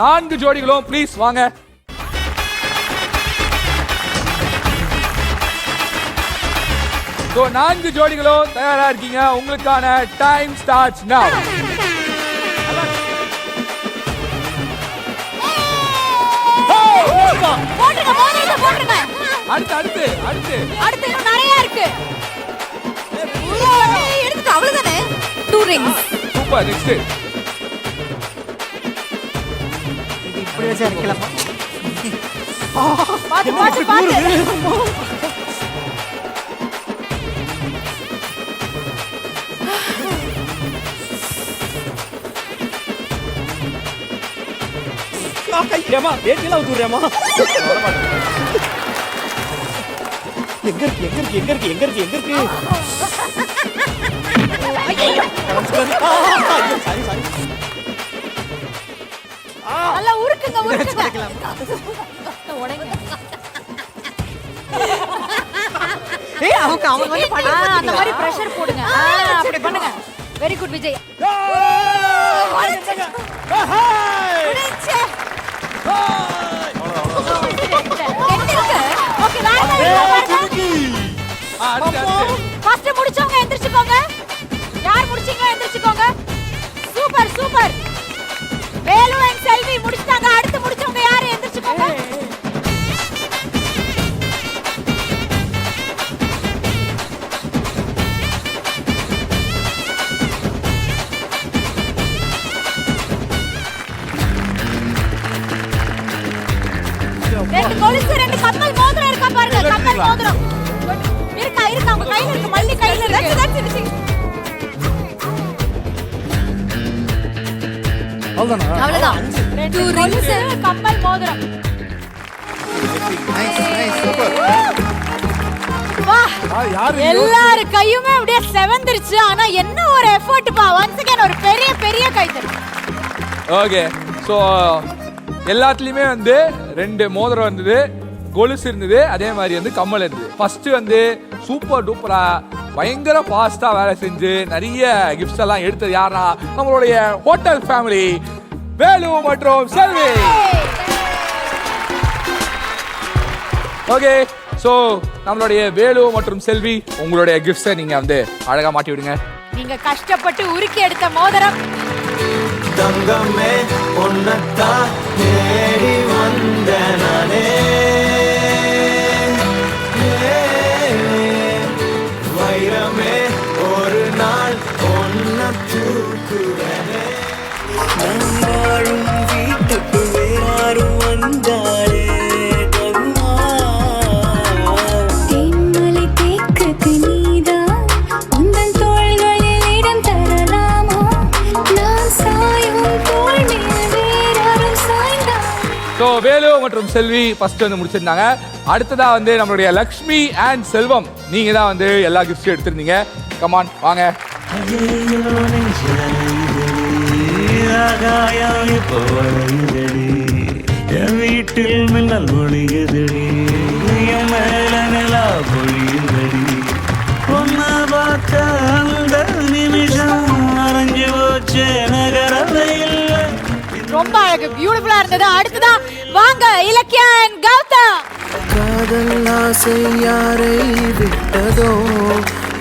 4 ஜோடிகளும் please வாங்க. So 4 ஜோடிகளும் தயாரா இருக்கீங்க. உங்களுக்கான டைம் ஸ்டார்ட்ஸ் now. போட்டுருங்க. அடுத்து இன்னும் நிறைய இருக்கு. எடுத்து அவ்வளவுதானே. 2 rings. சூப்பர். நெக்ஸ்ட். இது இப்படி வச்சா இருக்கலாமா? பாத்து. ஏமா வேட்டில ஊத்துறேமா எங்க இருக்கு ஐயோ சாரி நல்லா உருக்குங்க ஏய் அவங்க வந்து அந்த மாதிரி பிரஷர் போடுங்க. அப்படி பண்ணுங்க. Very good Vijay. ஃபர்ஸ்ட் முடிச்சவங்க எந்திரிச்சுக்கோங்க. யார் முடிச்சீங்க எந்திரிச்சுக்கோங்க. சூப்பர். வேலு and செல்வி முடிச்சிட்டாங்க. அடுத்து முடிச்சவங்க யார் எந்திரிச்சுக்கோங்க. ரெண்டு கொலுசு, 2 கம்மல் மோதிரம் இருக்கா பாருங்க. கம்மல் மோதிரம் இருக்கா உங்க கையில இருக்கு. மல்லி கையில இருக்கு. அவ்வளவுதான். 2 rings, கம்மல் மோதிரம். Nice super. வா எல்லாரும் கையுமே அப்படியே செவந்திருச்சு. ஆனா என்ன ஒரு எஃபோர்ட் பா. once again ஒரு பெரிய கைத்தறி. ஓகே. சோ எல்லாத்துலயுமே வந்து 2 மோதிரம் இருந்தது, கொலுசு இருந்தது, அதே மாதிரி வந்து கம்மல் இருந்தது. ஃபர்ஸ்ட் வந்து சூப்பர் டூப்பரா பயங்கர ஃபாஸ்டா வேலை செஞ்சு நிறைய கிஃப்ட்ஸ் எல்லாம் எடுத்தது யாரா? நம்மளுடைய ஹோட்டல் ஃபேமிலி வேலு மற்றும் செல்வி. ஓகே. சோ நம்மளுடைய வேலு மற்றும் செல்வி உங்களுடைய கிஃப்ட்ஸை நீங்க வந்து அழகா மாட்டி விடுங்க. நீங்க கஷ்டப்பட்டு உருக்கி எடுத்த மோதிரம். தங்கமே உன்னத்தான் தேடி வந்த நானே, வைரமே ஒரு நாள் ஒன்ன தூக்குவனே. நான் வாழும் வீட்டுக்கு வேறாரும் வந்தாரே வேலு மற்றும் செல்வி ஃபர்ஸ்ட் வந்து முடிச்சிருந்தாங்க. அடுத்ததா வந்து நம்மளுடைய லக்ஷ்மி அண்ட் செல்வம் நீங்க தான் வந்து எல்லா கிஃப்ட்ஸும் எடுத்திருந்தீங்க. கமான் வாங்க. வீட்டில் மின்னல் ஒளியுதடி, மேல நிலா பொழியுதடி, பொண்ண பார்த்த அந்த நிமிஷம் அரைஞ்சு போச்சு நகரவே இல்லை. ரொம்ப அழகு, பியூட்டிஃபுல்லா இருந்தது. அடுத்ததா வாங்க இலக்கியா and கௌதம். காதல் ஆசை யாரை விட்டதோ,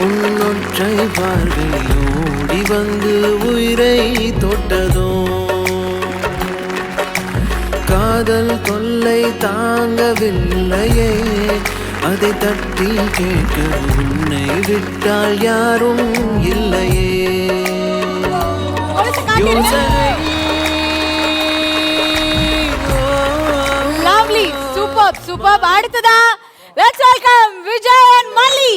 உன்னொற்றை பார்வையில் ஓடி வந்து உயிரை தொட்டதோ, காதல் தொல்லை தாங்கவில்லையே, அதை தட்டி கேட்க உன்னை விட்டால் யாரும் இல்லையே. சூப்பர். அடுத்ததா let's welcome விஜய் and மல்லி.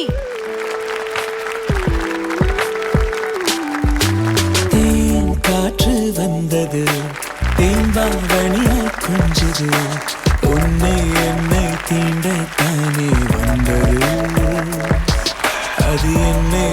தேன் காற்று வந்தது, தேம்பாவணியாய் கொஞ்சது, உன்னை என்னை தீண்ட தானே வந்தது, அது என்னை